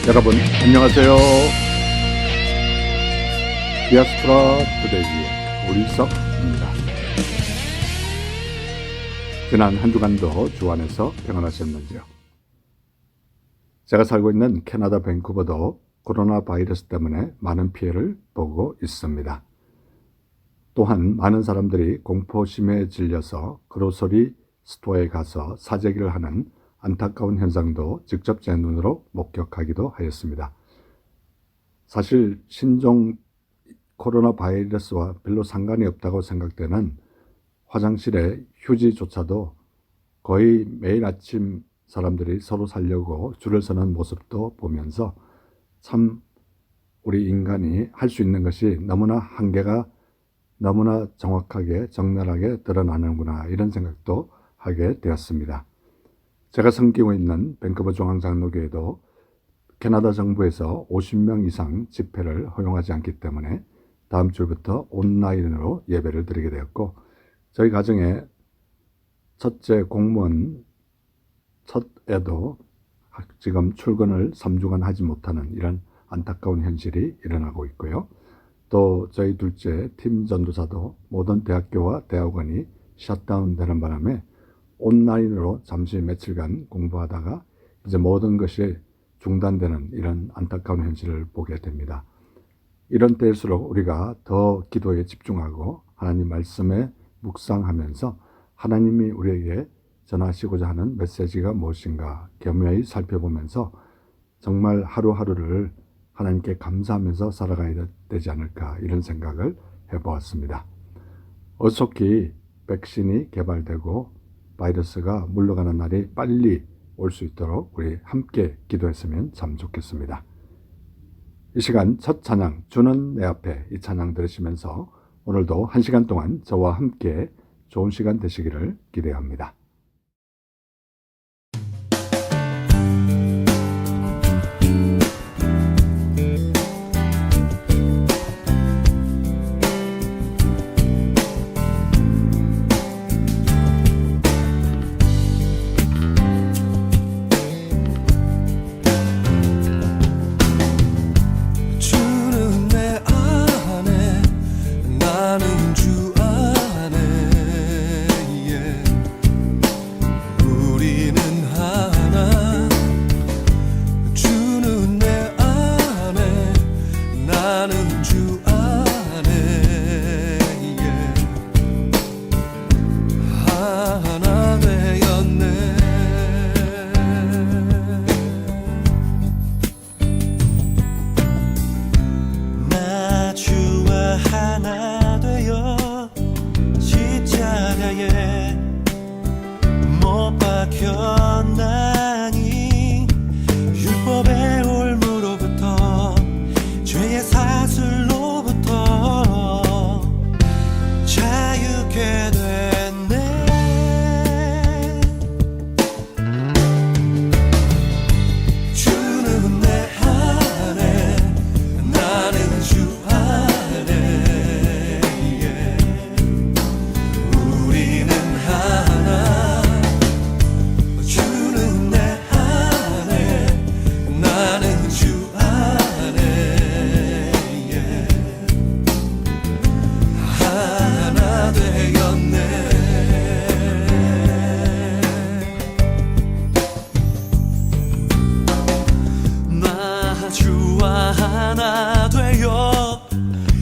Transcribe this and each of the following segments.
여러분 안녕하세요. 디아스포라 투데이의 오리석입니다. 지난 한 주간도 주 안에서 평안하셨는지요? 제가 살고 있는 캐나다 밴쿠버도 코로나 바이러스 때문에 많은 피해를 보고 있습니다. 또한 많은 사람들이 공포심에 질려서 그로서리 스토어에 가서 사재기를 하는 안타까운 현상도 직접 제 눈으로 목격하기도 하였습니다. 사실 신종 코로나 바이러스와 별로 상관이 없다고 생각되는 화장실의 휴지조차도 거의 매일 아침 사람들이 서로 살려고 줄을 서는 모습도 보면서 참 우리 인간이 할 수 있는 것이 너무나 한계가 너무나 정확하게 적나라하게 드러나는구나, 이런 생각도 하게 되었습니다. 제가 섬기고 있는 밴쿠버 중앙장로교회도 캐나다 정부에서 50명 이상 집회를 허용하지 않기 때문에 다음 주부터 온라인으로 예배를 드리게 되었고, 저희 가정의 첫째 공무원 첫 애도 지금 출근을 3주간 하지 못하는 이런 안타까운 현실이 일어나고 있고요. 또 저희 둘째 팀 전도사도 모든 대학교와 대학원이 셧다운 되는 바람에 온라인으로 잠시 며칠간 공부하다가 이제 모든 것이 중단되는 이런 안타까운 현실을 보게 됩니다. 이런 때일수록 우리가 더 기도에 집중하고 하나님 말씀에 묵상하면서 하나님이 우리에게 전하시고자 하는 메시지가 무엇인가 겸허히 살펴보면서 정말 하루하루를 하나님께 감사하면서 살아가야 되지 않을까, 이런 생각을 해보았습니다. 어속히 백신이 개발되고 바이러스가 물러가는 날이 빨리 올 수 있도록 우리 함께 기도했으면 참 좋겠습니다. 이 시간 첫 찬양, 주는 내 앞에, 이 찬양 들으시면서 오늘도 1시간 동안 저와 함께 좋은 시간 되시기를 기대합니다.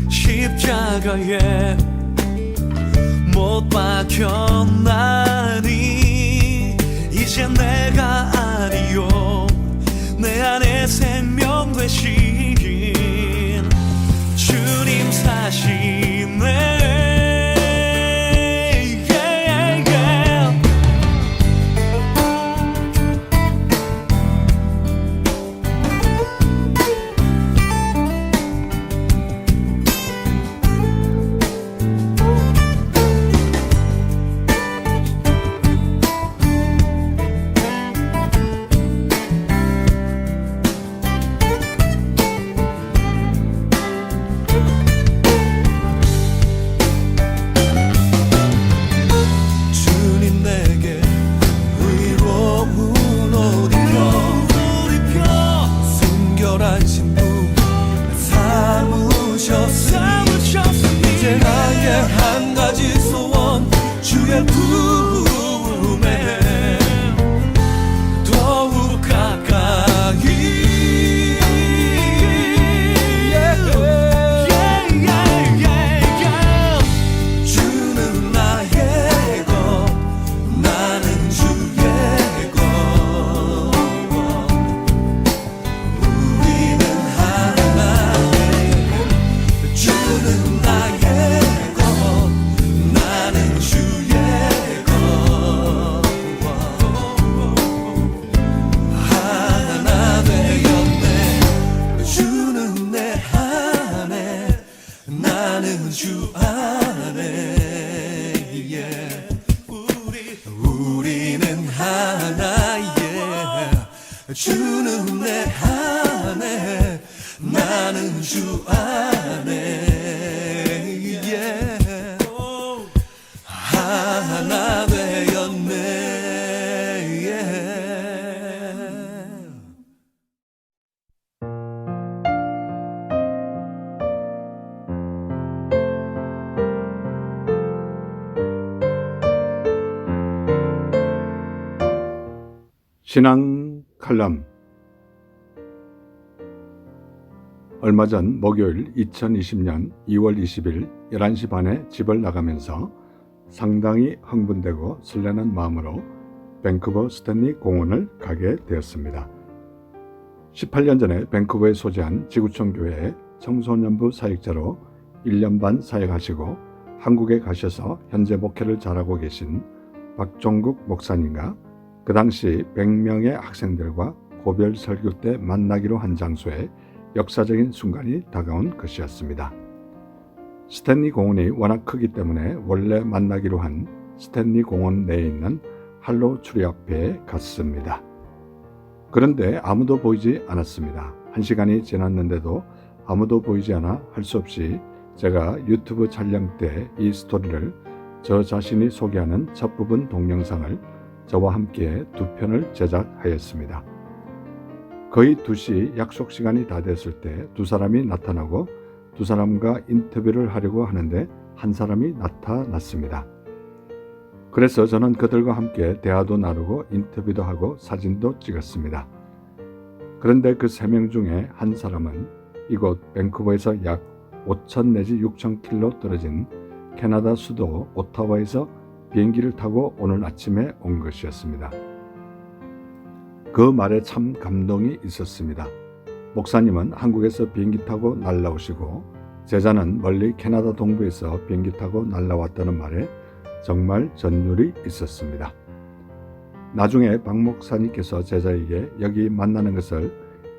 십자가에 못 박혔나니 이제 내가 아니요 내 안에 생명 되신 주님 사시네. 내 안에 나는 주 안에 yeah. 하나 되었네 yeah. 신앙 칼럼. 얼마 전 목요일 2020년 2월 20일 11시 반에 집을 나가면서 상당히 흥분되고 설레는 마음으로 밴쿠버 스탠리 공원을 가게 되었습니다. 18년 전에 밴쿠버에 소재한 지구촌 교회의 청소년부 사역자로 1년 반 사역하시고 한국에 가셔서 현재 목회를 잘하고 계신 박종국 목사님과 그 당시 100명의 학생들과 고별 설교 때 만나기로 한 장소에 역사적인 순간이 다가온 것이었습니다. 스탠리 공원이 워낙 크기 때문에 원래 만나기로 한 스탠리 공원 내에 있는 할로 추리 앞에 갔습니다. 그런데 아무도 보이지 않았습니다. 1시간이 지났는데도 아무도 보이지 않아 할 수 없이 제가 유튜브 촬영 때 이 스토리를 저 자신이 소개하는 첫 부분 동영상을 저와 함께 2편을 제작하였습니다. 거의 2시 약속 시간이 다 됐을 때 두 사람이 나타나고 두 사람과 인터뷰를 하려고 하는데 한 사람이 나타났습니다. 그래서 저는 그들과 함께 대화도 나누고 인터뷰도 하고 사진도 찍었습니다. 그런데 그 3명 중에 한 사람은 이곳 밴쿠버에서 약 5,000 내지 6,000km 떨어진 캐나다 수도 오타와에서 비행기를 타고 오늘 아침에 온 것이었습니다. 그 말에 참 감동이 있었습니다. 목사님은 한국에서 비행기 타고 날라오시고 제자는 멀리 캐나다 동부에서 비행기 타고 날라왔다는 말에 정말 전율이 있었습니다. 나중에 박 목사님께서 제자에게 여기 만나는 것을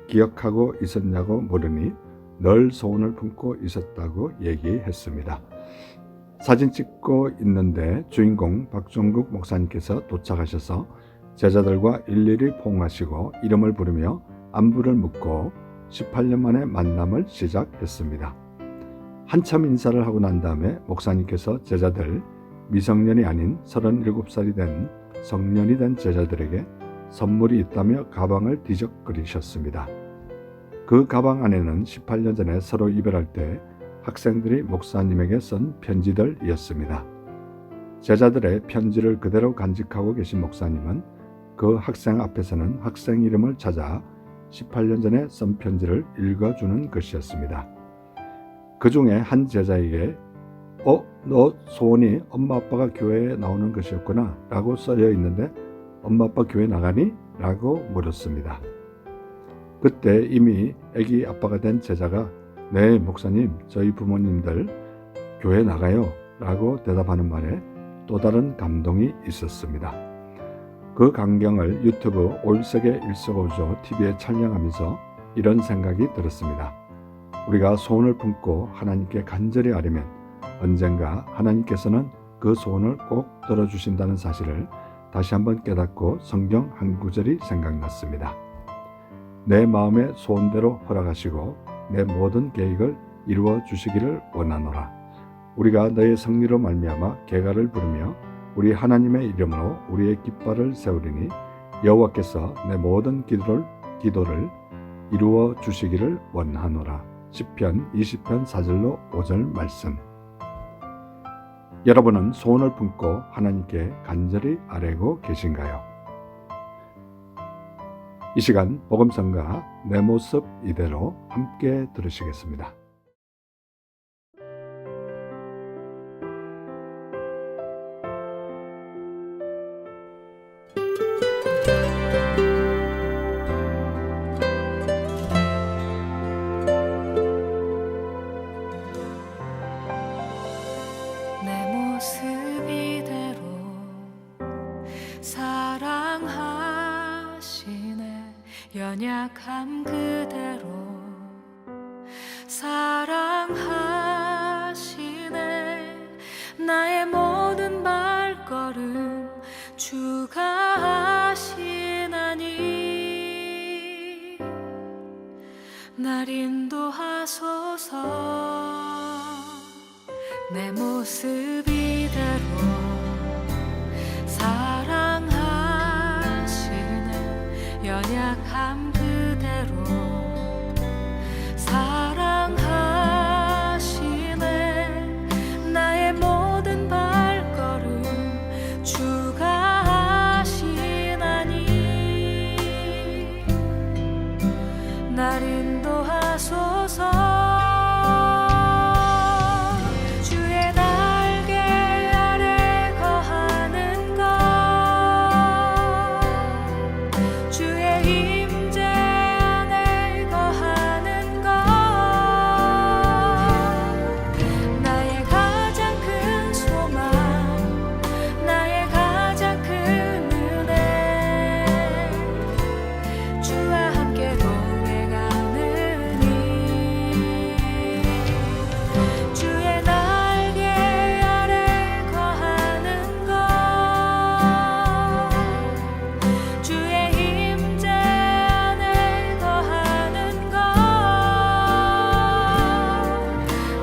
기억하고 있었냐고 물으니 늘 소원을 품고 있었다고 얘기했습니다. 사진 찍고 있는데 주인공 박종국 목사님께서 도착하셔서 제자들과 일일이 포옹하시고 이름을 부르며 안부를 묻고 18년 만에 만남을 시작했습니다. 한참 인사를 하고 난 다음에 목사님께서 제자들 미성년이 아닌 37살이 된 성년이 된 제자들에게 선물이 있다며 가방을 뒤적거리셨습니다. 그 가방 안에는 18년 전에 서로 이별할 때 학생들이 목사님에게 쓴 편지들이었습니다. 제자들의 편지를 그대로 간직하고 계신 목사님은 그 학생 앞에서는 학생 이름을 찾아 18년 전에 쓴 편지를 읽어주는 것이었습니다. 그 중에 한 제자에게 너 소원이 엄마 아빠가 교회에 나오는 것이었구나 라고 써져 있는데 엄마 아빠 교회 나가니? 라고 물었습니다. 그때 이미 아기 아빠가 된 제자가 네 목사님 저희 부모님들 교회 나가요 라고 대답하는 말에 또 다른 감동이 있었습니다. 그 광경을 유튜브 올세계 일석오조 TV에 촬영하면서 이런 생각이 들었습니다. 우리가 소원을 품고 하나님께 간절히 아뢰면 언젠가 하나님께서는 그 소원을 꼭 들어주신다는 사실을 다시 한번 깨닫고 성경 한 구절이 생각났습니다. 내 마음의 소원대로 허락하시고 내 모든 계획을 이루어 주시기를 원하노라. 우리가 너의 승리로 말미암아 개가를 부르며 우리 하나님의 이름으로 우리의 깃발을 세우리니 여호와께서 내 모든 기도를 이루어 주시기를 원하노라. 시편 20편 4절로 5절 말씀. 여러분은 소원을 품고 하나님께 간절히 아뢰고 계신가요? 이 시간 복음성가 내 모습 이대로 함께 들으시겠습니다. 내 모습 이대로 사랑하시네 연약함 그대로 사랑하시네 나의 모든 발걸음 주가 하시나니 날 인도하소서. 내 모습 이대로 사랑하시네. 연약함 그대로 사랑하시네. 나의 모든 발걸음 주가 하시나니 날 인도하소서. 주의 날개 아래 거하는 것, 주의 임재 안에 거하는 것, 나의 가장 큰 소망, 나의 가장 큰 은혜, 주와 함께 동행하느니 주의 날개 아래 거하는 것, 주의 임재 안에 거하는 것,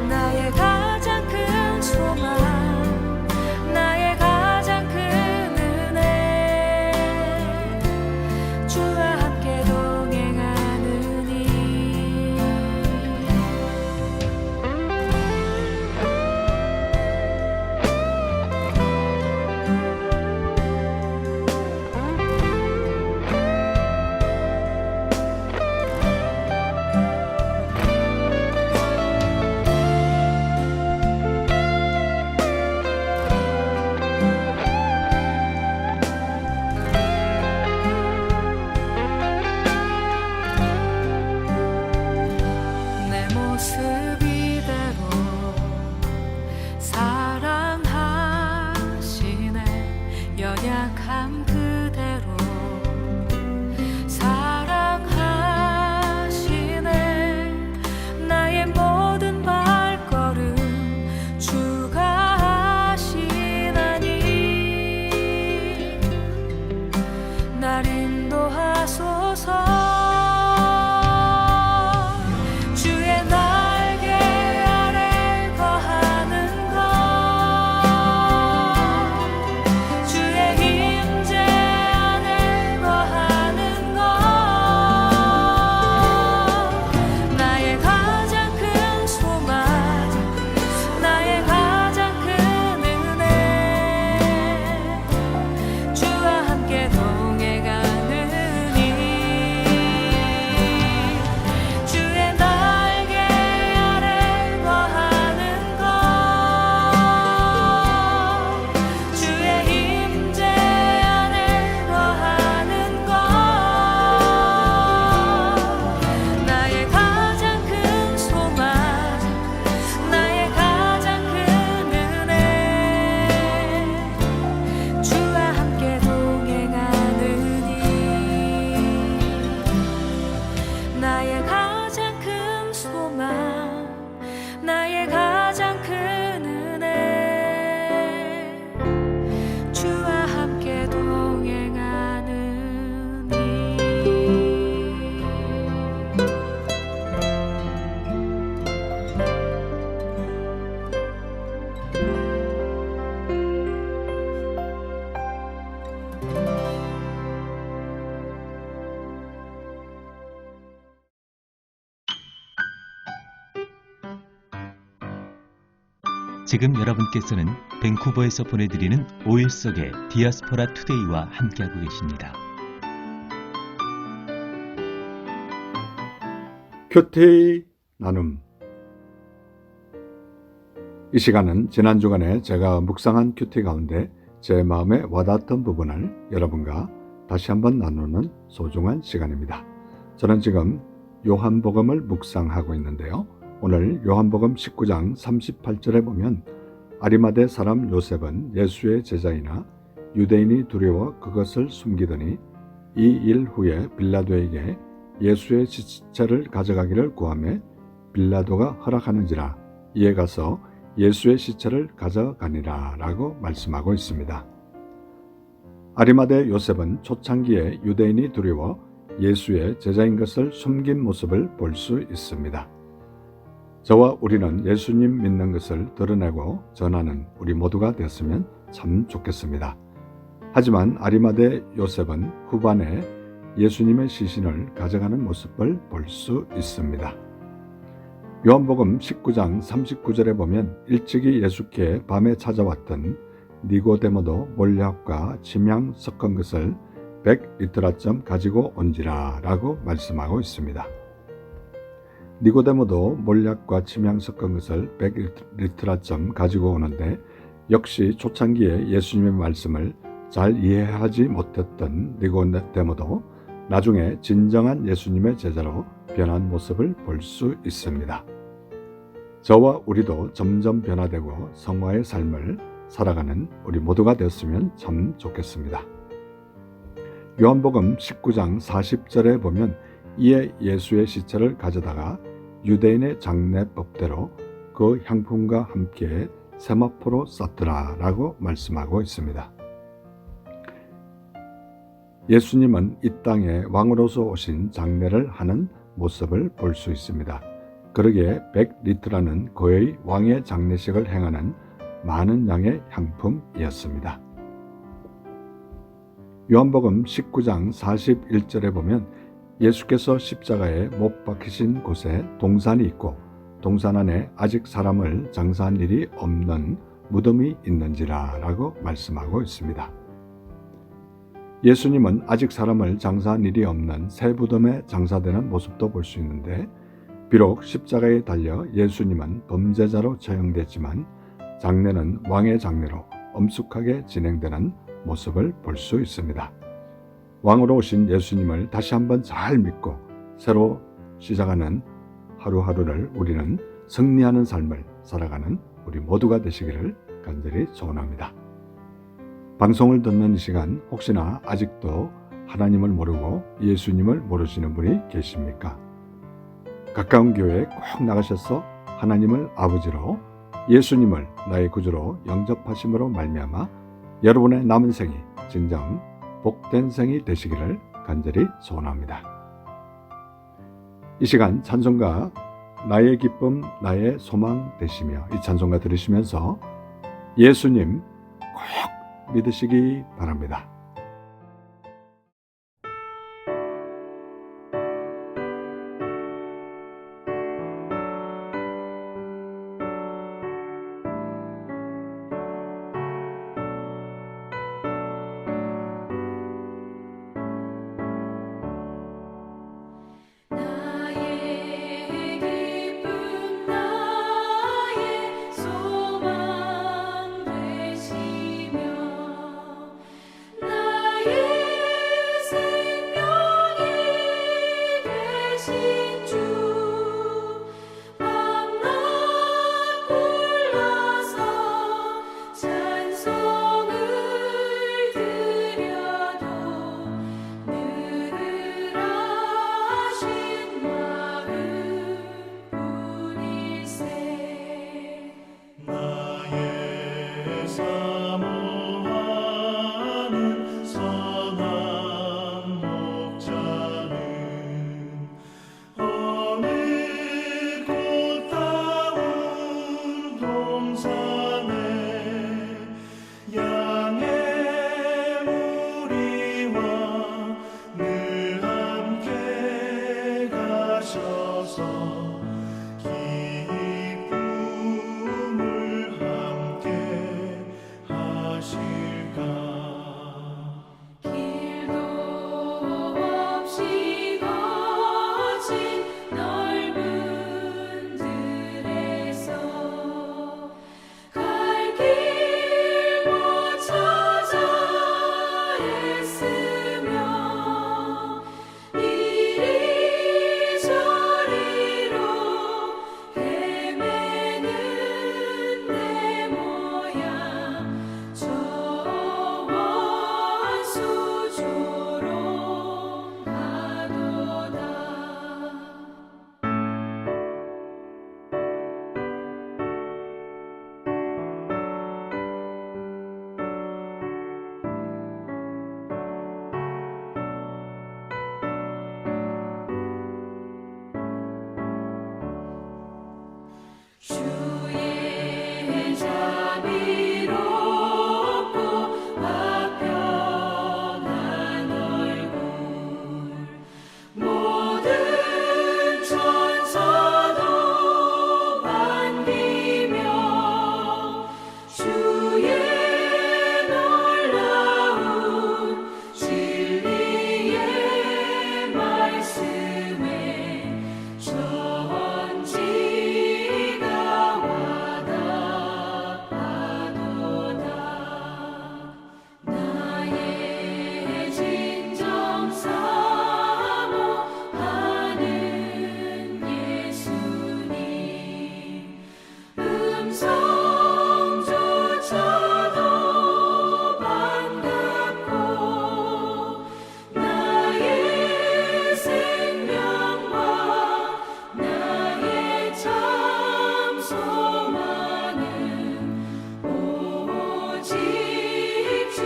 나의 가장 큰 소망, 나의 가장 큰 은혜, 주와 함께 동행하느니 내 모습 이대로 사랑하시네. 연약함 그대로 사랑하시네. 나의 모든 발걸음 주가 하시나니 날 인도하소서. 주의 날개 아래 거하는 것, 주의 임재 안에 거하는 것, 나의 가장 큰 소망, 나의 가장 큰 은혜, 주와 함께 동행하느니 주의 날개 아래 거하는 것, 주의 임재 안에 거하는 것, 나의 가장 큰 소망, 나의 가장 큰 은혜, 주와 함께 동행하느니 나의 가장 큰 소망, 나의 가장 큰 은혜, 주와 함께 동행하느니 지금 여러분께서는 밴쿠버에서 보내드리는 5일 속의 디아스포라 투데이와 함께하고 계십니다. 큐티 나눔. 이 시간은 지난 주간에 제가 묵상한 큐티 가운데 제 마음에 와닿았던 부분을 여러분과 다시 한번 나누는 소중한 시간입니다. 저는 지금 요한복음을 묵상하고 있는데요. 오늘 요한복음 19장 38절에 보면 아리마대 사람 요셉은 예수의 제자이나 유대인이 두려워 그것을 숨기더니 이 일 후에 빌라도에게 예수의 시체를 가져가기를 구하매 빌라도가 허락하는지라 이에 가서 예수의 시체를 가져가니라 라고 말씀하고 있습니다. 아리마대 요셉은 초창기에 유대인이 두려워 예수의 제자인 것을 숨긴 모습을 볼 수 있습니다. 저와 우리는 예수님 믿는 것을 드러내고 전하는 우리 모두가 되었으면 참 좋겠습니다. 하지만 아리마대 요셉은 후반에 예수님의 시신을 가져가는 모습을 볼 수 있습니다. 요한복음 19장 39절에 보면 일찍이 예수께 밤에 찾아왔던 니고데모도 몰약과 침향 섞은 것을 100리터라쯤 가지고 온지라 라고 말씀하고 있습니다. 니고데모도 몰약과 침향 섞은 것을 100리터라쯤 가지고 오는데 역시 초창기에 예수님의 말씀을 잘 이해하지 못했던 니고데모도 나중에 진정한 예수님의 제자로 변한 모습을 볼 수 있습니다. 저와 우리도 점점 변화되고 성화의 삶을 살아가는 우리 모두가 되었으면 참 좋겠습니다. 요한복음 19장 40절에 보면 이에 예수의 시체를 가져다가 유대인의 장례법대로 그 향품과 함께 세마포로 쌌더라 라고 말씀하고 있습니다. 예수님은 이 땅에 왕으로서 오신 장례를 하는 모습을 볼 수 있습니다. 그러기에 100리터라는 거의 왕의 장례식을 행하는 많은 양의 향품이었습니다. 요한복음 19장 41절에 보면 예수께서 십자가에 못 박히신 곳에 동산이 있고 동산 안에 아직 사람을 장사한 일이 없는 무덤이 있는지라 라고 말씀하고 있습니다. 예수님은 아직 사람을 장사한 일이 없는 새 무덤에 장사되는 모습도 볼 수 있는데 비록 십자가에 달려 예수님은 범죄자로 처형됐지만 장례는 왕의 장례로 엄숙하게 진행되는 모습을 볼 수 있습니다. 왕으로 오신 예수님을 다시 한번 잘 믿고 새로 시작하는 하루하루를 우리는 승리하는 삶을 살아가는 우리 모두가 되시기를 간절히 소원합니다. 방송을 듣는 이 시간 혹시나 아직도 하나님을 모르고 예수님을 모르시는 분이 계십니까? 가까운 교회에 꼭 나가셔서 하나님을 아버지로 예수님을 나의 구주로 영접하심으로 말미암아 여러분의 남은 생이 진정 복된 생이 되시기를 간절히 소원합니다. 이 시간 찬송가 나의 기쁨 나의 소망 되시며 이 찬송가 들으시면서 예수님 꼭 믿으시기 바랍니다. 나의 기쁨 나의 소망 되시며 주의 자비롭고 화평한 얼굴 모든 천사도 반기며 주의 놀라운 진리의 말씀에 천지가 와닿아도다. 나의 진정 사모하는 예수님 음성조차도 반갑고 나의 생명과 나의 참 소망은 오직 주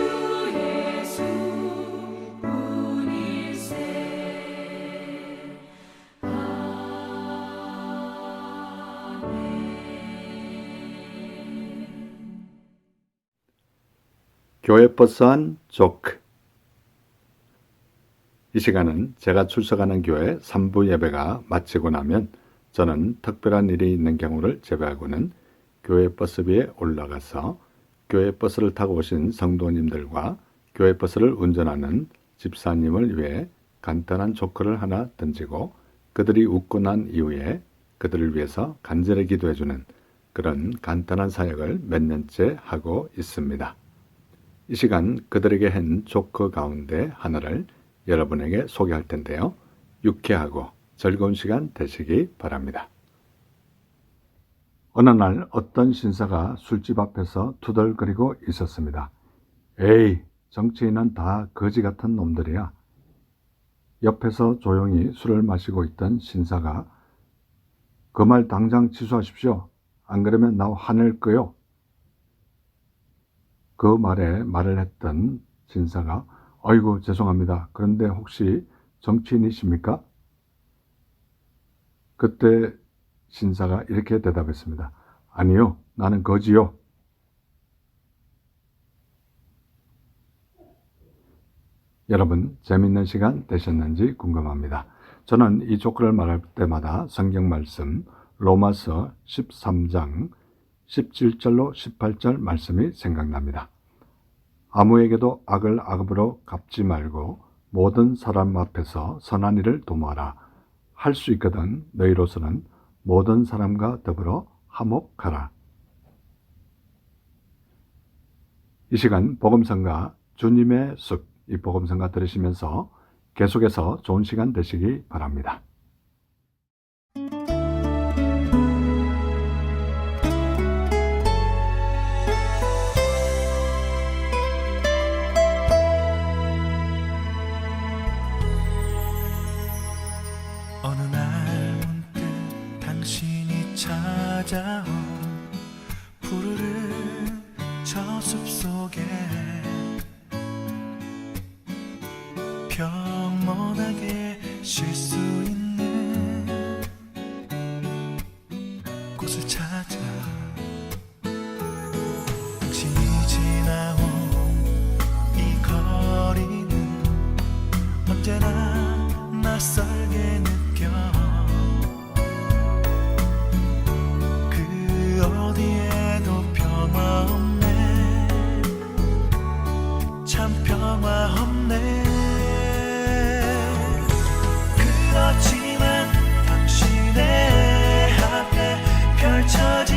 예수뿐일세. 교회 버스한 조크. 이 시간은 제가 출석하는 교회 3부 예배가 마치고 나면 저는 특별한 일이 있는 경우를 제외하고는 교회 버스비에 올라가서 교회 버스를 타고 오신 성도님들과 교회 버스를 운전하는 집사님을 위해 간단한 조크를 하나 던지고 그들이 웃고 난 이후에 그들을 위해서 간절히 기도해주는 그런 간단한 사역을 몇 년째 하고 있습니다. 이 시간 그들에게 한 조크 가운데 하나를 여러분에게 소개할 텐데요. 유쾌하고 즐거운 시간 되시기 바랍니다. 어느 날 어떤 신사가 술집 앞에서 투덜거리고 있었습니다. 에이, 정치인은 다 거지 같은 놈들이야. 옆에서 조용히 술을 마시고 있던 신사가 그 말 당장 취소하십시오. 안 그러면 나 화낼 거요. 그 말에 말을 했던 신사가 아이고 죄송합니다. 그런데 혹시 정치인이십니까? 그때 신사가 이렇게 대답했습니다. 아니요, 나는 거지요. 여러분 재밌는 시간 되셨는지 궁금합니다. 저는 이 조크를 말할 때마다 성경 말씀 로마서 13장 17절로 18절 말씀이 생각납니다. 아무에게도 악을 악으로 갚지 말고 모든 사람 앞에서 선한 일을 도모하라. 할 수 있거든 너희로서는 모든 사람과 더불어 화목하라. 이 시간 복음성가 주님의 숲, 이 복음성가 들으시면서 계속해서 좋은 시간 되시기 바랍니다. 어느 날 문득 당신이 찾아온 푸르른 저 숲속에 평온하게 쉴 수 있는 곳을 찾아 당신이 지나온 이 거리는 언제나 낯설게 느껴 그 어디에도 평화 없네 참 평화 없네 그렇지만 당신의 앞에 펼쳐진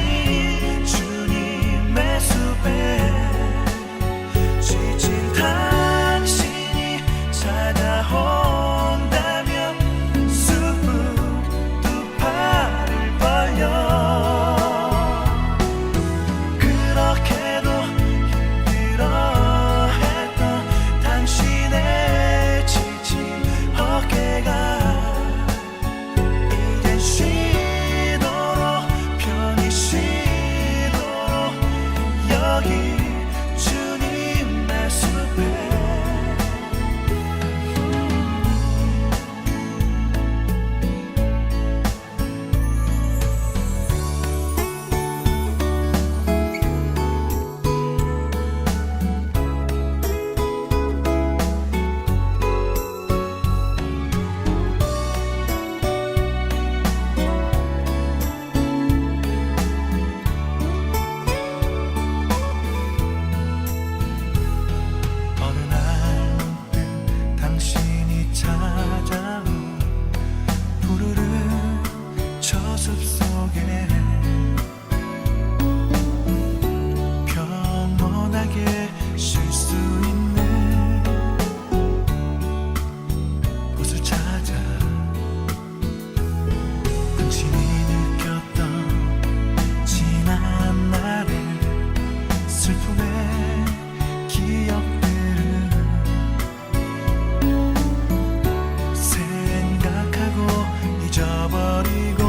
잊어버리고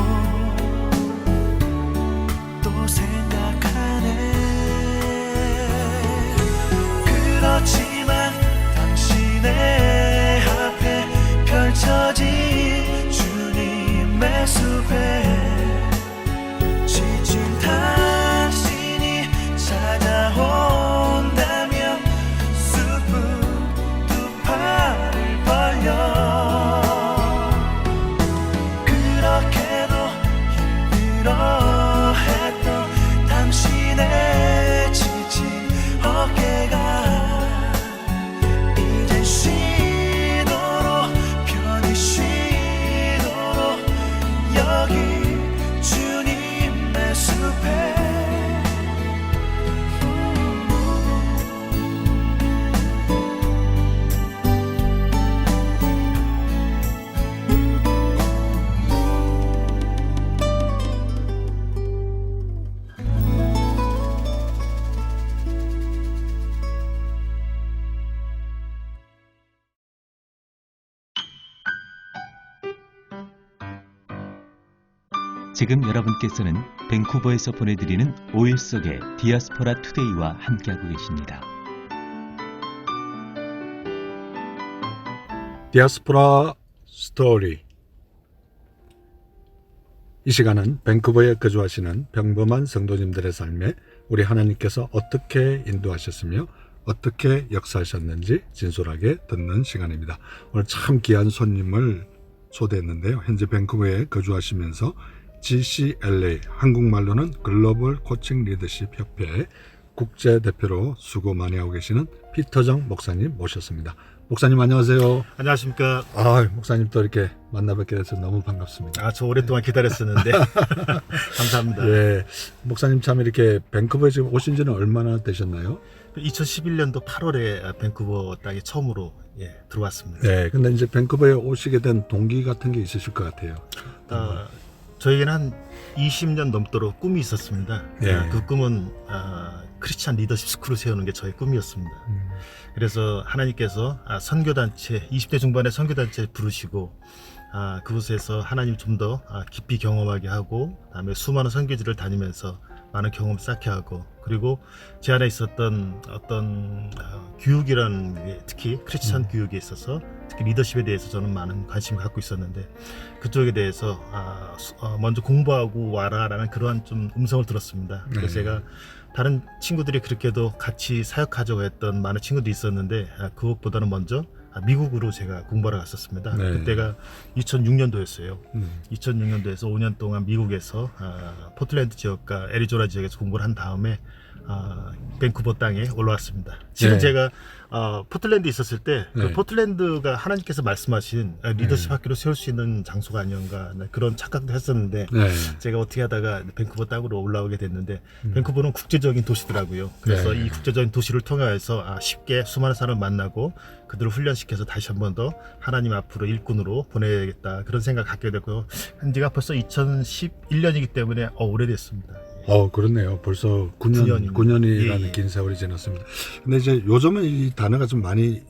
또 생각하네. 그렇지만 당신의 앞에 펼쳐진 주님의 숲에 지친 당신이 찾아온다면 숲은 두 팔을 벌려 그렇게도 힘들어했던 당신의 지친 어깨가 이제 쉬도록 편히 쉬도록 여기 주님의 숲에 지금 여러분께서는 밴쿠버에서 보내드리는 5일 속의 디아스포라 투데이와 함께하고 계십니다. 디아스포라 스토리. 이 시간은 밴쿠버에 거주하시는 평범한 성도님들의 삶에 우리 하나님께서 어떻게 인도하셨으며 어떻게 역사하셨는지 진솔하게 듣는 시간입니다. 오늘 참 귀한 손님을 초대했는데요. 현재 밴쿠버에 거주하시면서 GCLA, 한국말로는 글로벌 코칭 리더십 협회 국제대표로 수고 많이 하고 계시는 피터정 목사님 모셨습니다. 목사님 안녕하세요. 안녕하십니까. 목사님 또 이렇게 만나뵙게 돼서 너무 반갑습니다. 저 오랫동안 기다렸었는데 감사합니다. 예, 목사님 참 이렇게 밴쿠버에 지금 오신 지는 얼마나 되셨나요? 2011년도 8월에 밴쿠버 땅에 처음으로 들어왔습니다. 네, 근데 이제 밴쿠버에 오시게 된 동기 같은 게 있으실 것 같아요. 저에게는 한 20년 넘도록 꿈이 있었습니다. 예. 그 꿈은 크리스찬 리더십 스쿨을 세우는 게 저의 꿈이었습니다. 그래서 하나님께서 선교단체 20대 중반에 선교단체 부르시고 그곳에서 하나님 좀 더 깊이 경험하게 하고 그다음에 수많은 선교지를 다니면서 많은 경험 쌓게 하고 그리고 제 안에 있었던 어떤 교육이라는 게 특히 크리스찬 교육에 있어서 특히 리더십에 대해서 저는 많은 관심을 갖고 있었는데 그쪽에 대해서 먼저 공부하고 와라라는 그러한 좀 음성을 들었습니다. 그래서 네. 제가 다른 친구들이 그렇게도 같이 사역하자고 했던 많은 친구들이 있었는데 그것보다는 먼저 미국으로 제가 공부하러 갔었습니다. 네. 그때가 2006년도였어요. 2006년도에서 5년 동안 미국에서 포틀랜드 지역과 애리조나 지역에서 공부를 한 다음에 밴쿠버 땅에 올라왔습니다. 실은 네. 제가 포틀랜드에 있었을 때 그 네. 포틀랜드가 하나님께서 말씀하신 리더십 학교로 세울 수 있는 장소가 아니었는가 그런 착각도 했었는데 네. 제가 어떻게 하다가 밴쿠버 땅으로 올라오게 됐는데 밴쿠버는 국제적인 도시더라고요. 그래서 네. 이 국제적인 도시를 통해서 쉽게 수많은 사람을 만나고 그들을 훈련시켜서 다시 한 번 더 하나님 앞으로 일꾼으로 보내야겠다 그런 생각 갖게 됐고요. 현재가 벌써 2011년이기 때문에 오래됐습니다. 그렇네요. 벌써 9년입니다. 9년이라는 예. 긴 세월이 지났습니다. 근데 이제 요즘은 이 단어가 좀 많이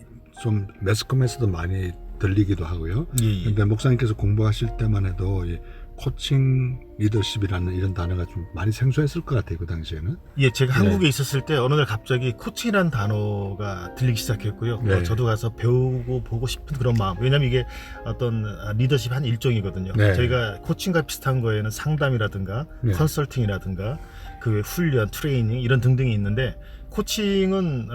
좀 매스컴에서도 많이 들리기도 하고요. 예. 근데 목사님께서 공부하실 때만 해도 이 코칭 리더십이라는 이런 단어가 좀 많이 생소했을 것 같아요. 그 당시에는. 제가 네. 한국에 있었을 때 어느 날 갑자기 코칭이라는 단어가 들리기 시작했고요. 네. 저도 가서 배우고 보고 싶은 그런 마음. 왜냐하면 이게 어떤 리더십 한 일종이거든요. 네. 저희가 코칭과 비슷한 거에는 상담이라든가 네. 컨설팅이라든가 그 훈련, 트레이닝 이런 등등이 있는데 코칭은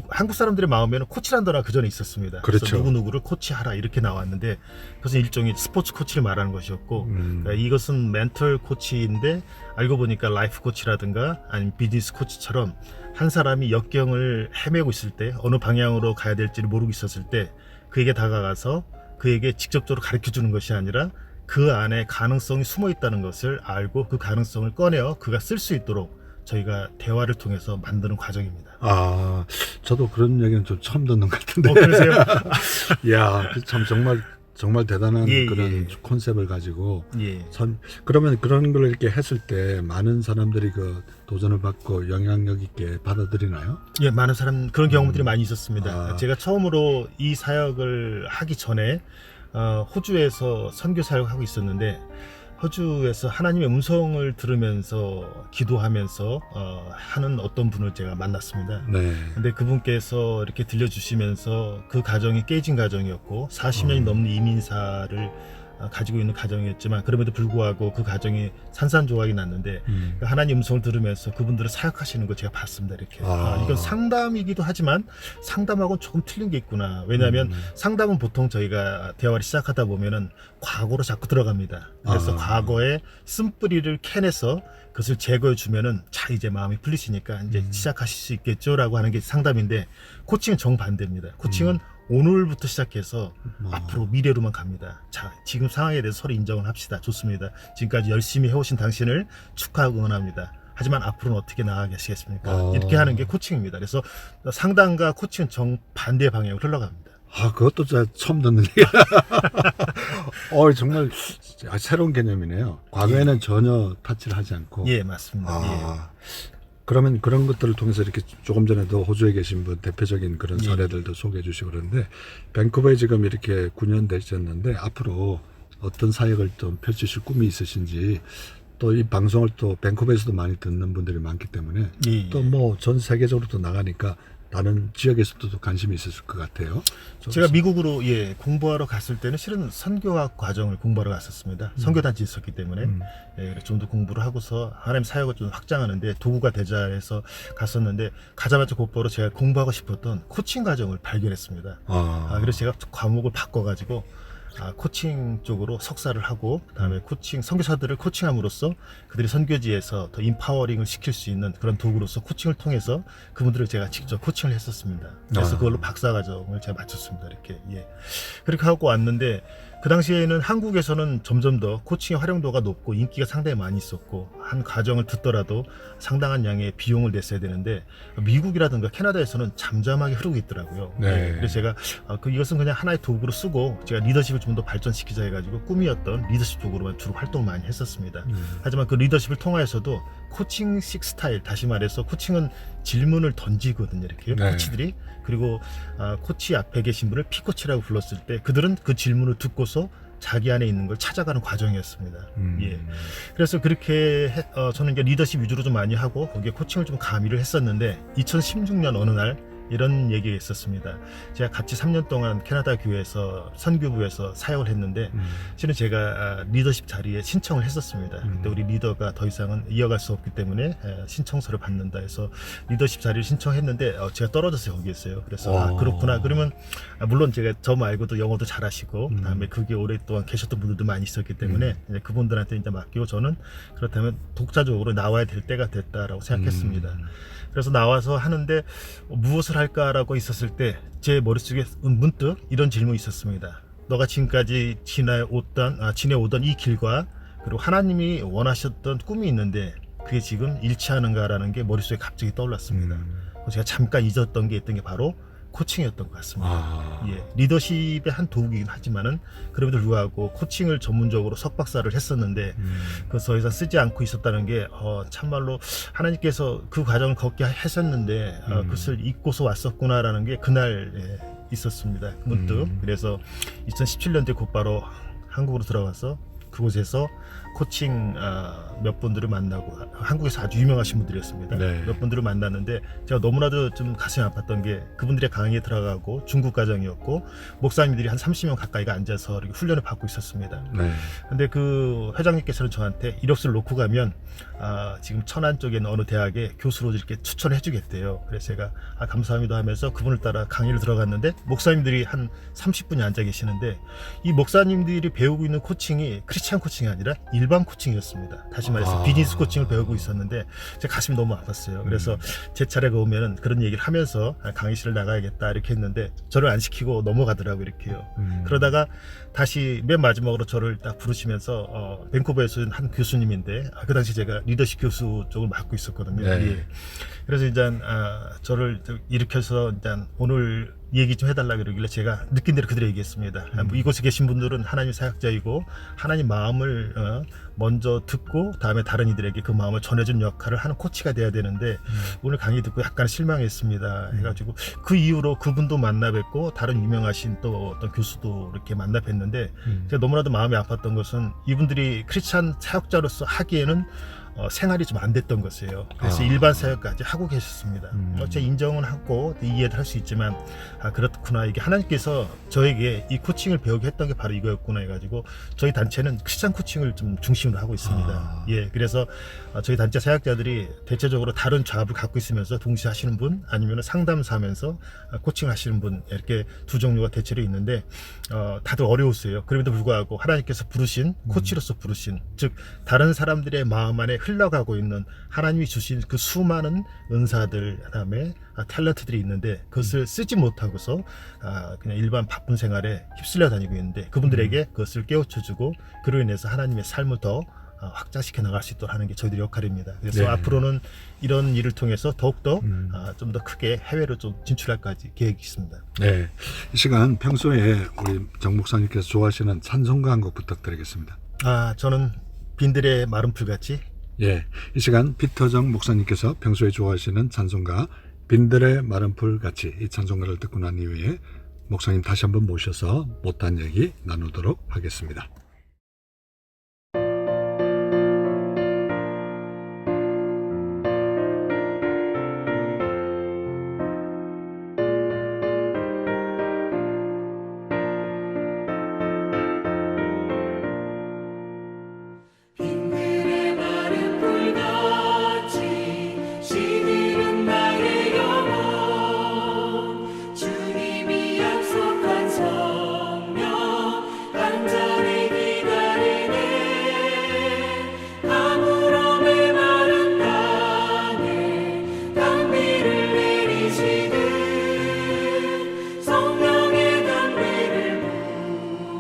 한국 사람들의 마음에는 코치란 단어가 그 전에 있었습니다. 그렇죠. 그래서 누구누구를 코치하라 이렇게 나왔는데 그것은 일종의 스포츠 코치를 말하는 것이었고 그러니까 이것은 멘털 코치인데 알고 보니까 라이프 코치라든가 아니면 비즈니스 코치처럼 한 사람이 역경을 헤매고 있을 때 어느 방향으로 가야 될지를 모르고 있었을 때 그에게 다가가서 그에게 직접적으로 가르쳐 주는 것이 아니라 그 안에 가능성이 숨어 있다는 것을 알고 그 가능성을 꺼내어 그가 쓸 수 있도록 저희가 대화를 통해서 만드는 과정입니다. 저도 그런 얘기는 좀 처음 듣는 것 같은데. 그러세요? 야, 참 정말 대단한 예, 그런 예. 컨셉을 가지고 예. 그러면 그런 걸 이렇게 했을 때 많은 사람들이 그 도전을 받고 영향력 있게 받아들이나요? 예, 많은 사람 그런 경험들이 많이 있었습니다. 아. 제가 처음으로 이 사역을 하기 전에 호주에서 선교 사역을 하고 있었는데 호주에서 하나님의 음성을 들으면서 기도하면서 하는 어떤 분을 제가 만났습니다. 네. 근데 그분께서 이렇게 들려주시면서 그 가정이 깨진 가정이었고 40년이 넘는 이민사를 가지고 있는 가정이었지만 그럼에도 불구하고 그 가정이 산산조각이 났는데 그 하나님 음성을 들으면서 그분들을 사역하시는 걸 제가 봤습니다. 이렇게 이건 상담이기도 하지만 상담하고는 조금 틀린 게 있구나. 왜냐하면 상담은 보통 저희가 대화를 시작하다 보면은 과거로 자꾸 들어갑니다. 그래서 과거의 쓴뿌리를 캐내서 그것을 제거해 주면은 자 이제 마음이 풀리시니까 이제 시작하실 수 있겠죠라고 하는 게 상담인데 코칭은 정반대입니다. 코칭은 오늘부터 시작해서 앞으로 미래로만 갑니다. 자, 지금 상황에 대해서 서로 인정을 합시다. 좋습니다. 지금까지 열심히 해오신 당신을 축하하고 응원합니다. 하지만 앞으로는 어떻게 나아가시겠습니까? 이렇게 하는 게 코칭입니다. 그래서 상담과 코칭은 정반대 방향으로 흘러갑니다. 그것도 제가 처음 듣는 얘기야. 정말 새로운 개념이네요. 과거에는 전혀 타치를 하지 않고. 예, 맞습니다. 그러면 그런 것들을 통해서 이렇게 조금 전에도 호주에 계신 분 대표적인 그런 사례들도 소개해 주시고 그러는데 밴쿠버에 지금 이렇게 9년 되셨는데 앞으로 어떤 사역을 좀 펼치실 꿈이 있으신지 또 이 방송을 또 밴쿠버에서도 많이 듣는 분들이 많기 때문에 또 뭐 전 세계적으로 또 나가니까 다른 지역에서도 관심이 있었을 것 같아요. 제가 미국으로 공부하러 갔을 때는 실은 선교학 과정을 공부하러 갔었습니다. 선교단지 있었기 때문에 좀 더 공부를 하고서 하나님 사역을 좀 확장하는데 도구가 되자 해서 갔었는데 가자마자 곧바로 제가 공부하고 싶었던 코칭 과정을 발견했습니다. 그래서 제가 과목을 바꿔가지고 코칭 쪽으로 석사를 하고 그다음에 코칭 선교사들을 코칭함으로써 그들이 선교지에서 더 인파워링을 시킬 수 있는 그런 도구로서 코칭을 통해서 그분들을 제가 직접 코칭을 했었습니다. 그래서 그걸로 박사 과정을 제가 마쳤습니다. 이렇게 그렇게 하고 왔는데 그 당시에는 한국에서는 점점 더 코칭의 활용도가 높고 인기가 상당히 많이 있었고 한 과정을 듣더라도 상당한 양의 비용을 냈어야 되는데 미국이라든가 캐나다에서는 잠잠하게 흐르고 있더라고요. 그래서 제가 이것은 그냥 하나의 도구로 쓰고 제가 리더십을 좀 더 발전시키자 해가지고 꿈이었던 리더십 쪽으로만 주로 활동을 많이 했었습니다. 하지만 그 리더십을 통하여서도 코칭식 스타일, 다시 말해서 코칭은 질문을 던지거든요. 이렇게 코치들이. 그리고 코치 앞에 계신 분을 피코치라고 불렀을 때 그들은 그 질문을 듣고서 자기 안에 있는 걸 찾아가는 과정이었습니다. 그래서 그렇게 저는 이제 리더십 위주로 좀 많이 하고 거기에 코칭을 좀 가미를 했었는데 2016년 어느 날 이런 얘기가 있었습니다. 제가 같이 3년 동안 캐나다 교회에서 선교부에서 사역을 했는데 실은 제가 리더십 자리에 신청을 했었습니다. 그때 우리 리더가 더 이상은 이어갈 수 없기 때문에 신청서를 받는다 해서 리더십 자리를 신청했는데 제가 떨어졌어요. 거기에서요. 그래서 그렇구나. 그러면 물론 제가 저 말고도 영어도 잘하시고 그다음에 그게 오랫동안 계셨던 분들도 많이 있었기 때문에 이제 그분들한테 이제 맡기고 저는 그렇다면 독자적으로 나와야 될 때가 됐다라고 생각했습니다. 그래서 나와서 하는데 무엇을 할까라고 있었을 때 제 머릿속에 문득 이런 질문이 있었습니다. 너가 지금까지 지내오던 이 길과 그리고 하나님이 원하셨던 꿈이 있는데 그게 지금 일치하는가라는 게 머릿속에 갑자기 떠올랐습니다. 제가 잠깐 잊었던 게 있던 게 바로 코칭이었던 것 같습니다. 리더십의 한 도구이긴 하지만은 그럼에도 불구하고 코칭을 전문적으로 석박사를 했었는데 그래서 더 이상 쓰지 않고 있었다는 게 참말로 하나님께서 그 과정을 걷게 하셨는데 그것을 잊고서 왔었구나라는 게 그날 있었습니다. 문득. 그래서 2017년도에 곧바로 한국으로 들어가서 그곳에서 코칭 몇 분들을 만나고 한국에서 아주 유명하신 분들이었습니다. 몇 분들을 만났는데 제가 너무나도 좀 가슴이 아팠던 게 그분들의 강의에 들어가고 중국 과정이었고 목사님들이 한 30명 가까이가 앉아서 이렇게 훈련을 받고 있었습니다. 근데 그 회장님께서는 저한테 이력서를 놓고 가면 지금 천안 쪽에 있는 어느 대학에 교수로 이렇게 추천해 주겠대요. 그래서 제가 감사합니다 하면서 그분을 따라 강의를 들어갔는데 목사님들이 한 30분이 앉아 계시는데 이 목사님들이 배우고 있는 코칭이 크리스찬 코칭이 아니라 일반 코칭이었습니다. 다시 말해서 비즈니스 코칭을 배우고 있었는데 제 가슴이 너무 아팠어요. 그래서 제 차례가 오면은 그런 얘기를 하면서 강의실을 나가야겠다 이렇게 했는데 저를 안 시키고 넘어가더라고요. 이렇게요. 그러다가 다시 맨 마지막으로 저를 딱 부르시면서 밴쿠버에서 한 교수님인데 그 당시 제가 리더십 교수 쪽을 맡고 있었거든요. 그래서 이제 저를 일으켜서 이제 오늘 얘기 좀 해달라 그러길래 제가 느낀 대로 그대로 얘기했습니다. 뭐 이곳에 계신 분들은 하나님 사역자이고 하나님 마음을 먼저 듣고 다음에 다른 이들에게 그 마음을 전해주는 역할을 하는 코치가 돼야 되는데 오늘 강의 듣고 약간 실망했습니다. 해가지고 그 이후로 그분도 만나 뵙고 다른 유명하신 또 어떤 교수도 이렇게 만나 뵀는데 제가 너무나도 마음이 아팠던 것은 이분들이 크리스찬 사역자로서 하기에는 생활이 좀 안 됐던 것이에요. 그래서 일반 사역까지 하고 계셨습니다. 제가 인정은 하고 이해를 할 수 있지만 그렇구나, 이게 하나님께서 저에게 이 코칭을 배우게 했던 게 바로 이거였구나 해가지고 저희 단체는 크리스찬 코칭을 좀 중심으로 하고 있습니다. 예, 그래서 저희 단체 사역자들이 대체적으로 다른 잡을 갖고 있으면서 동시에 하시는 분, 아니면 상담사 하면서 코칭을 하시는 분, 이렇게 두 종류가 대체로 있는데 다들 어려웠어요. 그럼에도 불구하고 하나님께서 부르신, 코치로서 부르신, 즉 다른 사람들의 마음 안에 흘러가고 있는 하나님이 주신 그 수많은 은사들, 그다음에 탤런트들이 있는데 그것을 쓰지 못하고서 그냥 일반 바쁜 생활에 휩쓸려 다니고 있는데 그분들에게 그것을 깨우쳐주고 그로 인해서 하나님의 삶을 더 확장시켜 나갈 수 있도록 하는 게 저희들의 역할입니다. 그래서 네. 앞으로는 이런 일을 통해서 더욱더 좀 더 크게 해외로 좀 진출할까지 계획이 있습니다. 네, 이 시간 평소에 우리 정 목사님께서 좋아하시는 찬송가 한 곡 부탁드리겠습니다. 저는 빈들의 마른 풀같이. 예, 이 시간 피터정 목사님께서 평소에 좋아하시는 찬송가 빈들의 마른 풀 같이, 이 찬송가를 듣고 난 이후에 목사님 다시 한번 모셔서 못한 얘기 나누도록 하겠습니다. 빈들의 마른 풀같이 시들은 나의 영혼 주님이 약속한 성령 간절히 기다리네 가물음의 마른 땅에 단비를 내리시듯 성령의 단비를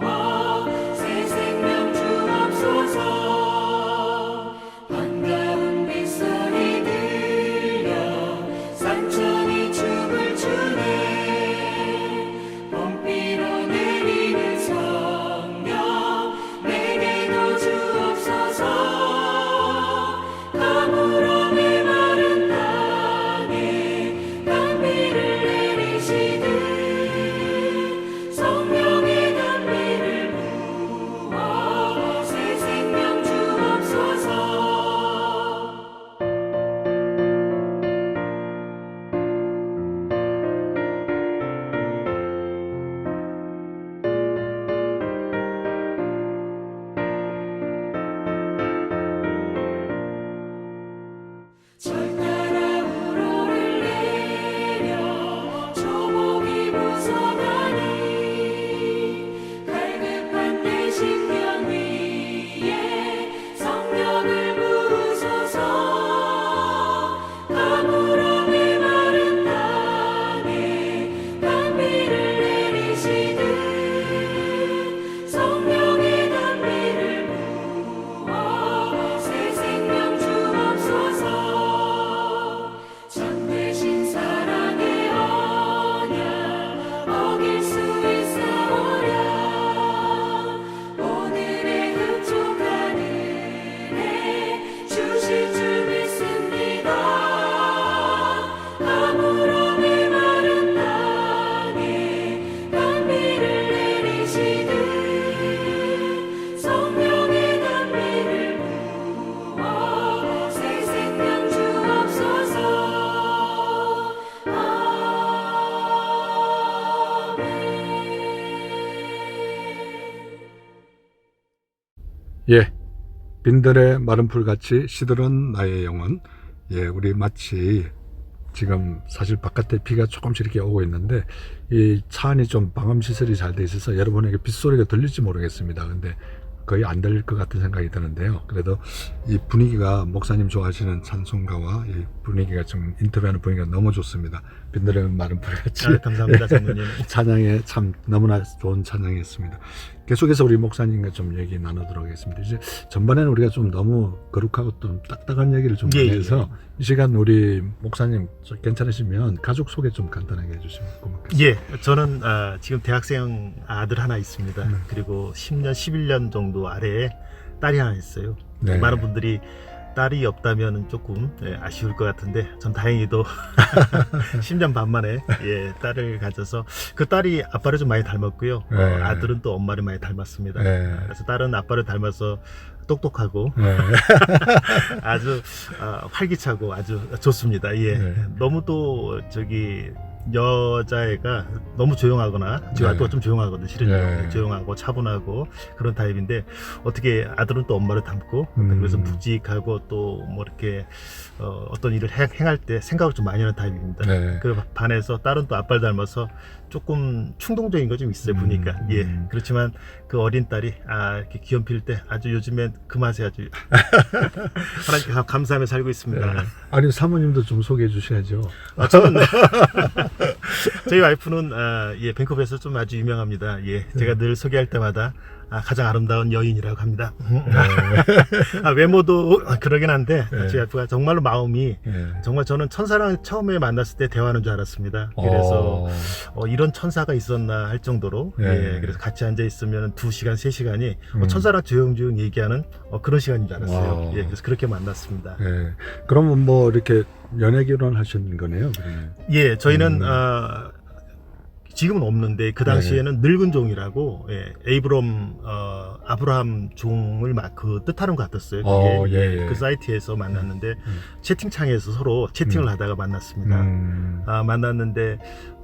부어 새 생명 주옵소서 반가운 빗소리 들려 산천이 춤을 추네 봄비로 내리는 성령 내게도 주옵소서 가물음의 마른 땅에 단비를 내리시듯 성령의 단비를 부어 새 생명 주옵소서 절 따라 우로를 내려 초목이 부서가니 갈급한 내 심령 위에 성령을 부으소서 가물음의 마른 땅에 단비를 내리시듯 성령의 단비를 부어 새 생명 주옵소서 참되신 사랑의 언약 어길 수 있사오랴 오늘의 흡족한 은혜 주실 줄 믿습니다 가물음의 마른 땅에 단비를 내리시듯 성령의 단비를 부어 새 생명 주옵소서 예, 빈들의 마른 풀같이 시들은 나의 영혼. 예, 우리 마치 지금 사실 바깥에 비가 조금씩 이렇게 오고 있는데 이 차 안이 좀 방음 시설이 잘 돼 있어서 여러분에게 빗소리가 들릴지 모르겠습니다. 근데 거의 안 들릴 것 같은 생각이 드는데요. 그래도 이 분위기가 목사님 좋아하시는 찬송가와 이 분위기가 좀 인터뷰하는 분위기가 너무 좋습니다. 빈들의 말은 불같이 감사합니다, 장로님. 찬양에 참 너무나 좋은 찬양이었습니다. 계속해서 우리 목사님과 좀 얘기 나누도록 하겠습니다. 이제 전반에는 우리가 좀 너무 거룩하고 좀 딱딱한 얘기를 좀 많이 해서 이 시간 우리 목사님 괜찮으시면 가족 소개 좀 간단하게 해주시면 고맙겠습니다. 예, 저는 지금 대학생 아들 하나 있습니다. 그리고 10년, 11년 정도 아래에 딸이 하나 있어요. 네. 많은 분들이 딸이 없다면 조금 아쉬울 것 같은데 전 다행히도 10년 반 만에 딸을 가져서 그 딸이 아빠를 좀 많이 닮았고요. 네. 아들은 또 엄마를 많이 닮았습니다. 네. 그래서 딸은 아빠를 닮아서 똑똑하고 네. 아주 활기차고 아주 좋습니다. 예. 네. 너무 또 여자애가 너무 조용하거나 지금 아빠가 좀 조용하거든요. 실은 네. 조용하고 차분하고 그런 타입인데 어떻게 아들은 또 엄마를 닮고 그래서 묵직하고 또 뭐 이렇게 어떤 일을 행할 때 생각을 좀 많이 하는 타입입니다. 네. 그 반해서 딸은 또 아빠를 닮아서 조금 충동적인 거 좀 있어요. 보니까 그렇지만 그 어린 딸이 이렇게 귀염필 때 아주 요즘엔 그 맛에 아주 하나님께 감사하며 살고 있습니다. 네. 아니 사모님도 좀 소개해 주셔야죠. 저는 저희 와이프는 밴쿠버에서 좀 아주 유명합니다. 제가 늘 소개할 때마다 가장 아름다운 여인이라고 합니다. 외모도 그러긴 한데 저희 와이프가 정말로 마음이 정말 저는 천사랑 처음에 만났을 때 대화하는 줄 알았습니다. 그래서 이런 천사가 있었나 할 정도로 그래서 같이 앉아 있으면 2시간, 3시간이 천사랑 조용조용 얘기하는 그런 시간인 줄 알았어요. 그래서 그렇게 만났습니다. 그러면 뭐 이렇게 연애 결혼하신 거네요, 그러면? 저희는 지금은 없는데 그 당시에는 늙은 종이라고 아브라함 종을 뜻하는 것 같았어요. 그게 그 사이트에서 만났는데 채팅창에서 서로 채팅을 하다가 만났습니다. 만났는데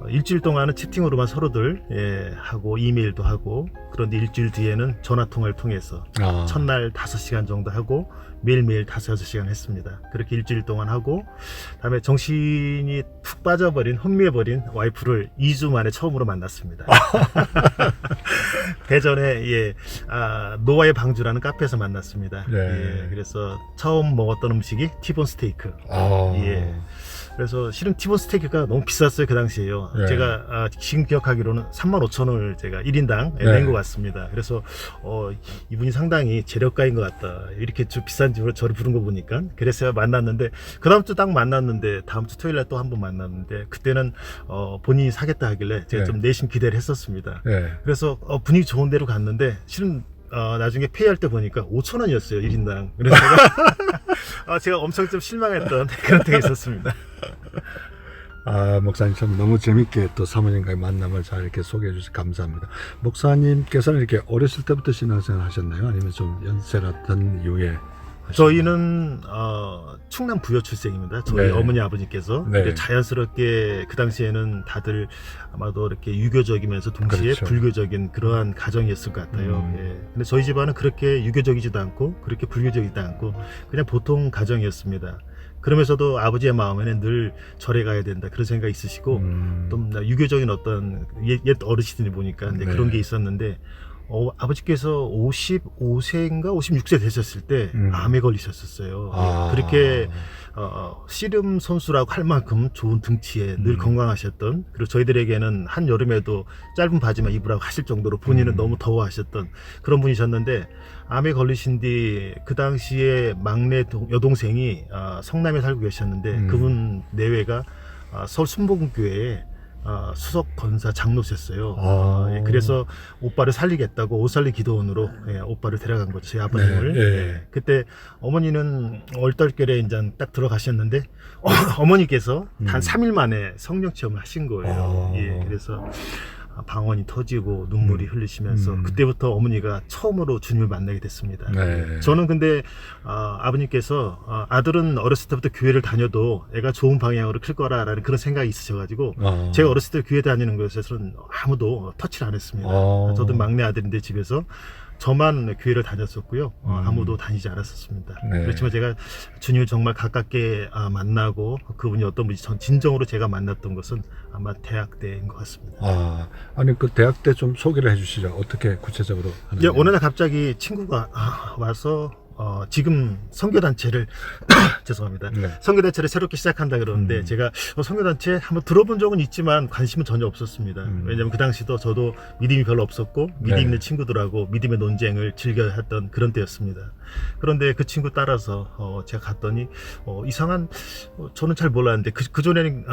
일주일 동안은 채팅으로만 서로들 하고 이메일도 하고 그런데 일주일 뒤에는 전화 통화를 통해서 첫날 5시간 정도 하고 매일매일 5-6시간 했습니다. 그렇게 일주일 동안 하고 다음에 정신이 푹 빠져버린 혼미해버린 와이프를 2주 만에 처음으로 만났습니다. 대전에 노아의 방주라는 카페에서 만났습니다. 그래서 처음 먹었던 음식이 티본 스테이크. 그래서 실은 티본 스테이크가 너무 비쌌어요. 그 당시에요. 제가 지금 기억하기로는 35,000원을 제가 1인당 낸 것 같습니다. 그래서 이분이 상당히 재력가인 것 같다. 이렇게 비싼 집으로 저를 부른 거 보니까 그래서 만났는데 그 다음 주 딱 만났는데 다음 주 토요일 날 또 한 번 만났는데 그때는 본인이 사겠다 하길래 제가 좀 내심 기대를 했었습니다. 그래서 분위기 좋은 데로 갔는데 실은 나중에 페이할 때 보니까 5,000원이었어요 1인당. 그래서 제가 엄청 좀 실망했던 그런 때가 있었습니다. 목사님 참 너무 재밌게 또 사모님과의 만남을 잘 이렇게 소개해 주셔서 감사합니다. 목사님께서는 이렇게 어렸을 때부터 신앙생활 하셨나요? 아니면 좀 연세가 든 이후에? 저희는 충남 부여 출생입니다. 저희 어머니 아버지께서 자연스럽게 그 당시에는 다들 아마도 이렇게 유교적이면서 동시에 불교적인 그러한 가정이었을 것 같아요. 근데 저희 집안은 그렇게 유교적이지도 않고 그렇게 불교적이지도 않고 그냥 보통 가정이었습니다. 그러면서도 아버지의 마음에는 늘 절에 가야 된다 그런 생각이 있으시고 또 유교적인 어떤 옛 어르신들이 보니까 그런 게 있었는데 아버지께서 55세인가 56세 되셨을 때 암에 걸리셨었어요. 그렇게 씨름 선수라고 할 만큼 좋은 등치에 늘 건강하셨던, 그리고 저희들에게는 한 여름에도 짧은 바지만 입으라고 하실 정도로 본인은 너무 더워하셨던 그런 분이셨는데 암에 걸리신 뒤 그 당시에 막내 여동생이 성남에 살고 계셨는데 그분 내외가 서울 순복음교회에 수석 권사 장로셨어요. 그래서 오빠를 살리겠다고 옷살리 기도원으로 오빠를 데려간 거죠. 저희 아버님을. 그때 어머니는 얼떨결에 이제 딱 들어가셨는데 어머니께서 단 3일 만에 성령 체험을 하신 거예요. 그래서 방언이 터지고 눈물이 흘리시면서 그때부터 어머니가 처음으로 주님을 만나게 됐습니다. 저는 근데 아버님께서 아들은 어렸을 때부터 교회를 다녀도 애가 좋은 방향으로 클 거라라는 그런 생각이 있으셔가지고 제가 어렸을 때 교회 다니는 것에서는 아무도 터치를 안 했습니다. 저도 막내 아들인데 집에서 저만 교회를 다녔었고요. 아무도 다니지 않았었습니다. 그렇지만 제가 주님을 정말 가깝게 만나고 그분이 어떤 분인지 진정으로 제가 만났던 것은 아마 대학 때인 것 같습니다. 아니 그 대학 때 좀 소개를 해주시죠. 어떻게 구체적으로 하는지. 어느 날 갑자기 친구가 와서 지금 선교단체를 죄송합니다. 네. 선교단체를 새롭게 시작한다 그러는데 제가 선교단체 한번 들어본 적은 있지만 관심은 전혀 없었습니다. 왜냐하면 그 당시도 저도 믿음이 별로 없었고 믿음 네. 있는 친구들하고 믿음의 논쟁을 즐겨 했던 그런 때였습니다. 그런데 그 친구 따라서 제가 갔더니 이상한 저는 잘 몰랐는데 그전에는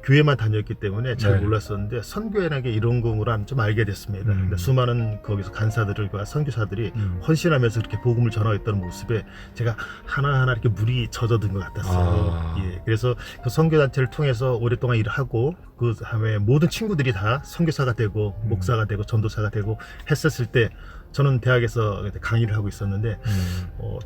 교회만 다녔기 때문에 잘 네. 몰랐었는데 선교회라는 게 이런 거란 좀 알게 됐습니다. 근데 수많은 거기서 간사들과 선교사들이 헌신하면서 이렇게 복음을 전하겠다는 모습에 제가 하나하나 이렇게 물이 젖어든 것 같았어요. 예, 그래서 그 선교단체를 통해서 오랫동안 일을 하고 그 다음에 모든 친구들이 다 선교사가 되고 목사가 되고 전도사가 되고 했었을 때 저는 대학에서 강의를 하고 있었는데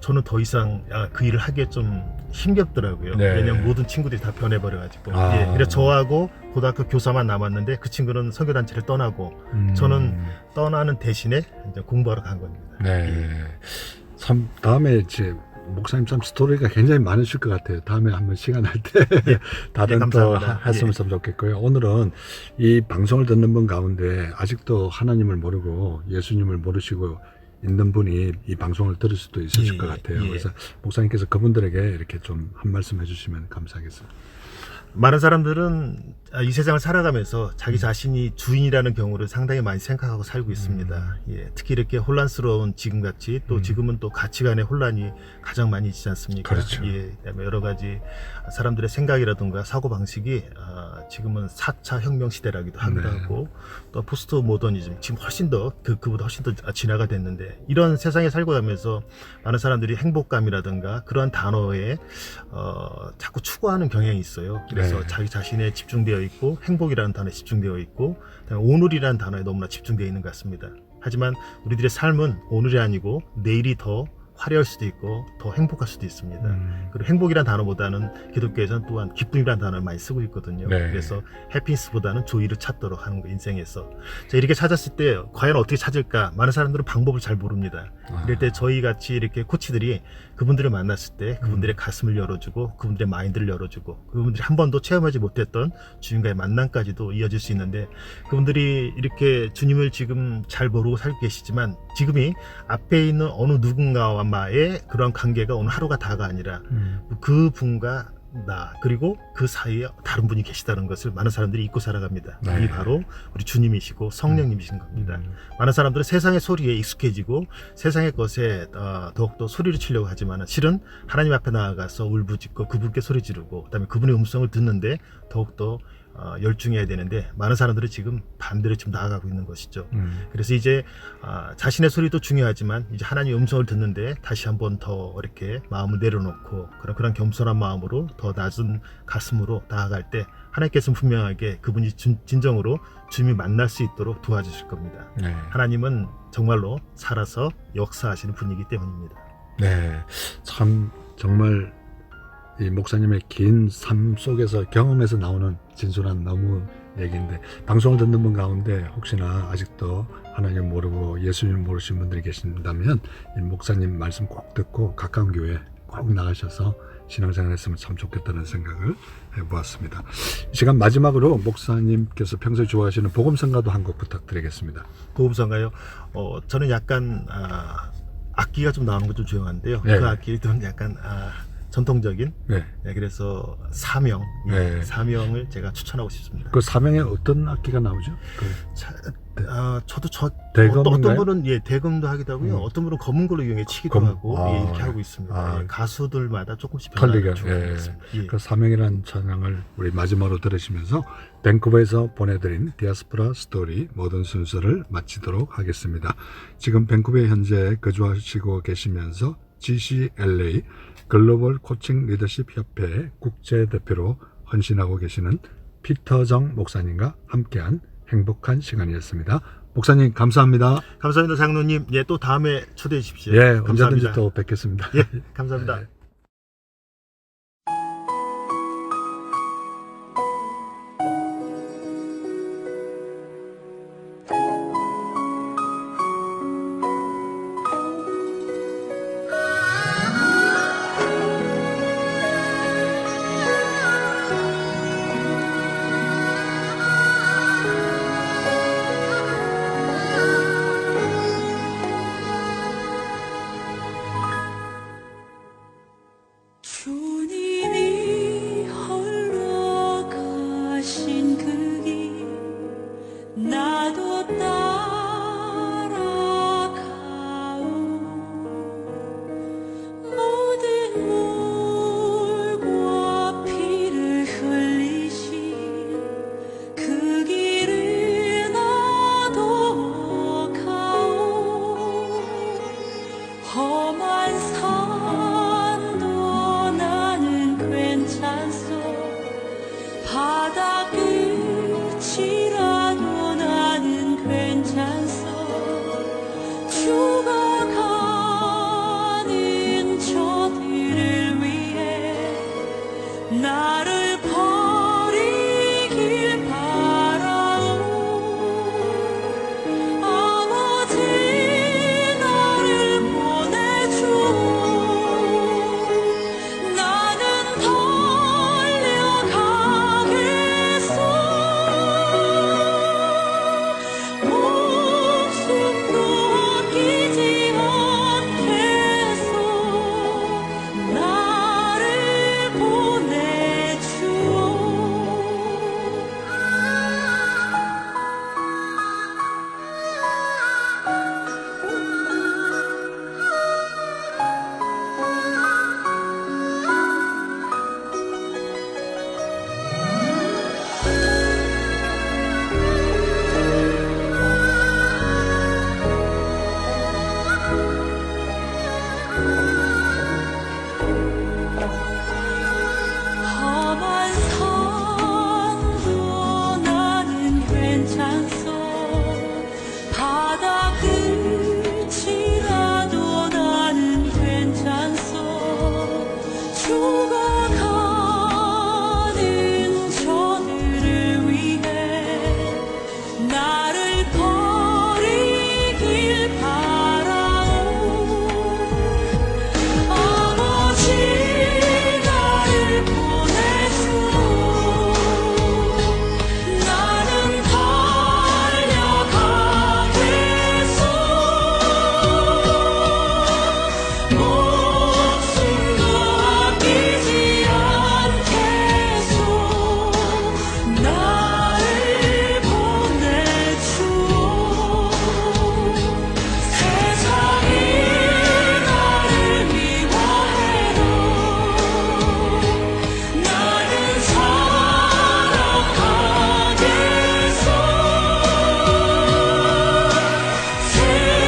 저는 더 이상 그 일을 하기에 좀 힘겹더라고요. 네. 왜냐면 모든 친구들이 다 변해버려가지고. 아. 예, 그래서 저하고 고등학교 교사만 남았는데 그 친구는 선교단체를 떠나고 저는 떠나는 대신에 이제 공부하러 간 겁니다. 네. 참 다음에 이제 목사님 참 스토리가 굉장히 많으실 것 같아요. 다음에 한번 시간 할 때 다른 예, 또 감사합니다. 했으면 좋겠고요. 오늘은 이 방송을 듣는 분 가운데 아직도 하나님을 모르고 예수님을 모르시고 있는 분이 이 방송을 들을 수도 있으실 예, 것 같아요. 예. 그래서 목사님께서 그분들에게 이렇게 좀 한 말씀 해주시면 감사하겠습니다. 많은 사람들은 이 세상을 살아가면서 자기 자신이 주인이라는 경우를 상당히 많이 생각하고 살고 있습니다. 예, 특히 이렇게 혼란스러운 지금같이 또 지금은 또 가치관의 혼란이 가장 많이 있지 않습니까? 그렇죠. 예, 그다음에 여러 가지 사람들의 생각이라든가 사고 방식이 지금은 4차 혁명 시대라기도 하기도 네. 하고 또 포스트 모더니즘 지금 훨씬 더 그보다 훨씬 더 진화가 됐는데 이런 세상에 살고 가면서 많은 사람들이 행복감이라든가 그러한 단어에 자꾸 추구하는 경향이 있어요. 그래서 네. 자기 자신에 집중되어 있고 행복이라는 단어에 집중되어 있고 그다음에 오늘이라는 단어에 너무나 집중되어 있는 것 같습니다. 하지만 우리들의 삶은 오늘이 아니고 내일이 더 화려할 수도 있고 더 행복할 수도 있습니다. 그리고 행복이란 단어보다는 기독교에서는 또한 기쁨이란 단어를 많이 쓰고 있거든요. 네. 그래서 해피니스보다는 조이를 찾도록 하는 거 인생에서. 자, 이렇게 찾았을 때 과연 어떻게 찾을까? 많은 사람들은 방법을 잘 모릅니다. 그럴 때 저희 같이 이렇게 코치들이 그분들을 만났을 때 그분들의 가슴을 열어주고 그분들의 마인드를 열어주고 그분들이 한 번도 체험하지 못했던 주님과의 만남까지도 이어질 수 있는데 그분들이 이렇게 주님을 지금 잘 모르고 살고 계시지만 지금이 앞에 있는 어느 누군가와의 그런 관계가 오늘 하루가 다가 아니라 그 분과 나 그리고 그 사이에 다른 분이 계시다는 것을 많은 사람들이 잊고 살아갑니다. 네. 이 바로 우리 주님이시고 성령님이신 겁니다. 많은 사람들은 세상의 소리에 익숙해지고 세상의 것에 더욱더 소리를 치려고 하지만 실은 하나님 앞에 나아가서 울부짖고 그분께 소리 지르고 그다음에 그분의 음성을 듣는데 더욱더 열중해야 되는데 많은 사람들은 지금 반대로 지금 나아가고 있는 것이죠. 그래서 이제 자신의 소리도 중요하지만 이제 하나님의 음성을 듣는데 다시 한번 더 이렇게 마음을 내려놓고 그런 겸손한 마음으로 더 낮은 가슴으로 나아갈 때 하나님께서는 분명하게 그분이 진정으로 주님을 만날 수 있도록 도와주실 겁니다. 네. 하나님은 정말로 살아서 역사하시는 분이기 때문입니다. 네. 참 정말 이 목사님의 긴 삶 속에서 경험에서 나오는 진솔한 너무 얘기인데 방송을 듣는 분 가운데 혹시나 아직도 하나님 모르고 예수님 모르신 분들이 계신다면 이 목사님 말씀 꼭 듣고 가까운 교회 꼭 나가셔서 신앙생활 했으면 참 좋겠다는 생각을 해보았습니다. 이 시간 마지막으로 목사님께서 평소에 좋아하시는 복음성가도 한 곡 부탁드리겠습니다. 보험성가요? 저는 약간 악기가 좀 나오는 건 좀 조용한데요. 네. 그 악기는 약간 전통적인 네. 그래서 사명 네. 사명을 제가 추천하고 싶습니다. 그 사명에 어떤 악기가 나오죠? 저도 대금인가요? 어떤 분은 대금도 하기도 하고요. 어떤 분은 검은 걸로 이용해 치기도 하고 이렇게 하고 있습니다. 가수들마다 조금씩 틀리게. 변화를 예. 있습니다. 그 사명이라는 찬양을 우리 마지막으로 들으시면서 밴쿠버에서 보내드린 디아스포라 스토리 모든 순서를 마치도록 하겠습니다. 지금 밴쿠버에 현재 거주하시고 계시면서 GCLA 글로벌 코칭 리더십 협회 국제대표로 헌신하고 계시는 피터정 목사님과 함께한 행복한 시간이었습니다. 목사님 감사합니다. 감사합니다, 장로님. 또 다음에 초대해 주십시오. 예, 감사합니다. 언제든지 또 뵙겠습니다. 예, 감사합니다. 네. 주님이 홀로 가신 그 길 나도 따라가오 모든 물과 피를 흘리신 그 길을 나도 가오 험한 산도 나는 괜찮소 바다 끝이라도 나는 괜찮소 죽어가는 저들을 위해 나를 버리길 바라오 아버지 나를 보내주오 나는 달려가겠소 목숨도 아끼지 않겠소 나를 보내주오 험한 산도 나는 괜찮소 바다 끝이라도 나는 괜찮소 죽어가는 저들을 위해 나를 버리길 바라오 아버지 나를 보내주오 나는 달려가겠소 목숨도 아끼지 않겠소 나를 보내주오 세상이 나를 미워해도 나는 사랑하겠소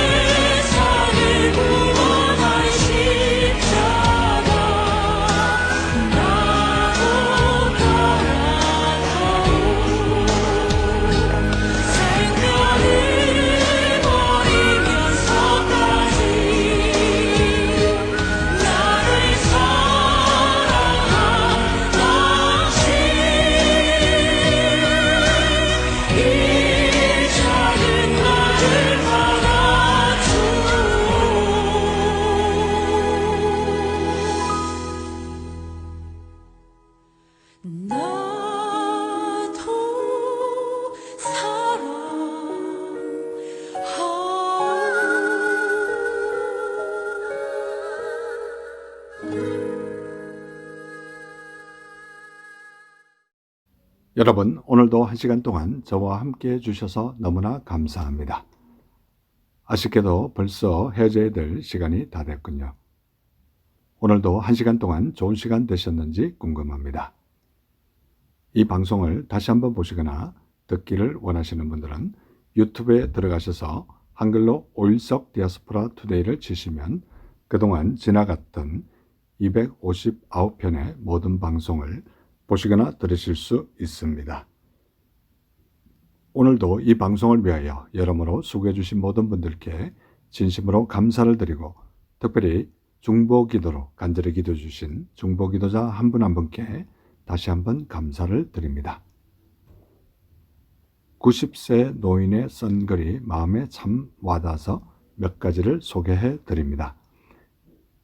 세상을 구원한 십자가 나도 따라가오 생명을 버리면서까지 나를 사랑한 당신 이 작은 나를 받아주오 나도 사랑하오 여러분, 오늘도 1시간 동안 저와 함께 해주셔서 너무나 감사합니다. 아쉽게도 벌써 헤어져야 될 시간이 다 됐군요. 오늘도 1시간 동안 좋은 시간 되셨는지 궁금합니다. 이 방송을 다시 한번 보시거나 듣기를 원하시는 분들은 유튜브에 들어가셔서 한글로 오일석 디아스포라 투데이를 치시면 그동안 지나갔던 259편의 모든 방송을 보시거나 들으실 수 있습니다. 오늘도 이 방송을 위하여 여러모로 수고해 주신 모든 분들께 진심으로 감사를 드리고 특별히 중보기도로 간절히 기도해 주신 중보기도자 한 분 한 분께 다시 한번 감사를 드립니다. 90세 노인의 쓴 글이 마음에 참 와닿아서 몇 가지를 소개해 드립니다.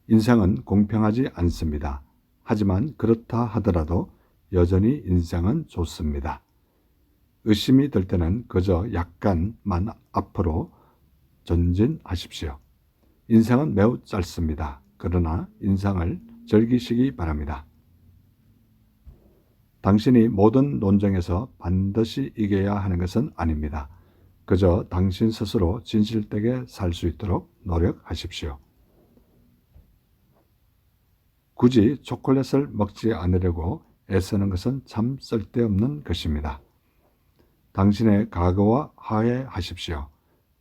인생은 공평하지 않습니다. 하지만 그렇다 하더라도 여전히 인생은 좋습니다. 의심이 들 때는 그저 약간만 앞으로 전진하십시오. 인생은 매우 짧습니다. 그러나 인생을 즐기시기 바랍니다. 당신이 모든 논쟁에서 반드시 이겨야 하는 것은 아닙니다. 그저 당신 스스로 진실되게 살 수 있도록 노력하십시오. 굳이 초콜릿을 먹지 않으려고 애쓰는 것은 참 쓸데없는 것입니다. 당신의 과거와 화해하십시오.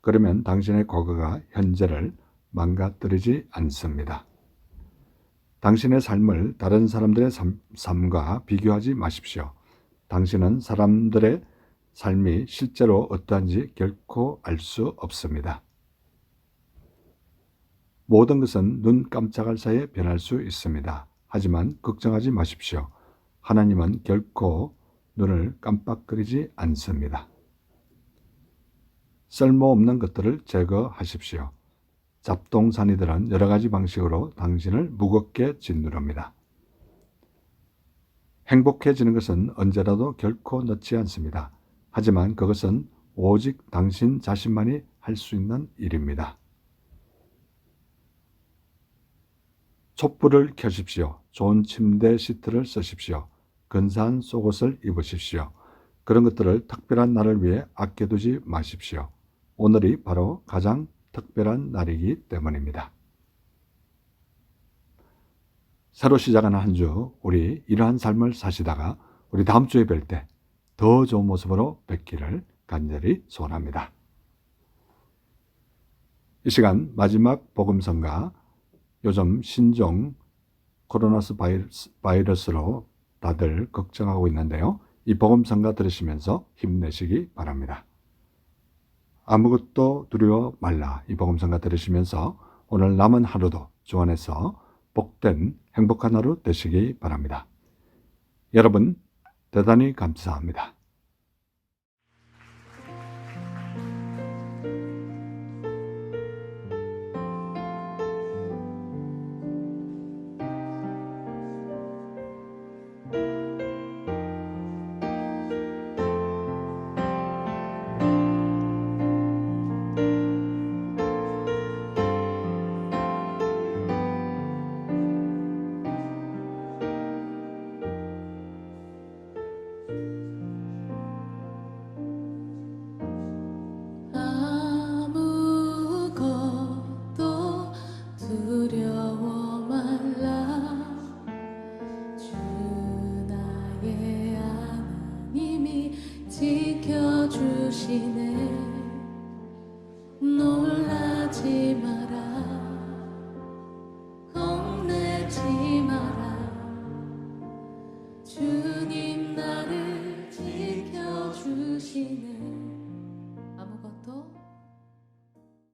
그러면 당신의 과거가 현재를 망가뜨리지 않습니다. 당신의 삶을 다른 사람들의 삶과 비교하지 마십시오. 당신은 사람들의 삶이 실제로 어떠한지 결코 알 수 없습니다. 모든 것은 눈 깜짝할 사이에 변할 수 있습니다. 하지만 걱정하지 마십시오. 하나님은 결코 눈을 깜빡거리지 않습니다. 쓸모없는 것들을 제거하십시오. 잡동사니들은 여러 가지 방식으로 당신을 무겁게 짓누릅니다. 행복해지는 것은 언제라도 결코 늦지 않습니다. 하지만 그것은 오직 당신 자신만이 할 수 있는 일입니다. 촛불을 켜십시오. 좋은 침대 시트를 쓰십시오. 근사한 속옷을 입으십시오. 그런 것들을 특별한 날을 위해 아껴두지 마십시오. 오늘이 바로 가장 특별한 날이기 때문입니다. 새로 시작하는 한 주, 우리 이러한 삶을 사시다가 우리 다음 주에 뵐 때 더 좋은 모습으로 뵙기를 간절히 소원합니다. 이 시간 마지막 복음성가, 요즘 신종 코로나 바이러스로 다들 걱정하고 있는데요. 이 복음성가 들으시면서 힘내시기 바랍니다. 아무것도 두려워 말라. 이 복음성가 들으시면서 오늘 남은 하루도 주 안에서 복된 행복한 하루 되시기 바랍니다. 여러분 대단히 감사합니다. 아무것도 두려워 말라. 주 나의 하나님이 지켜주시네.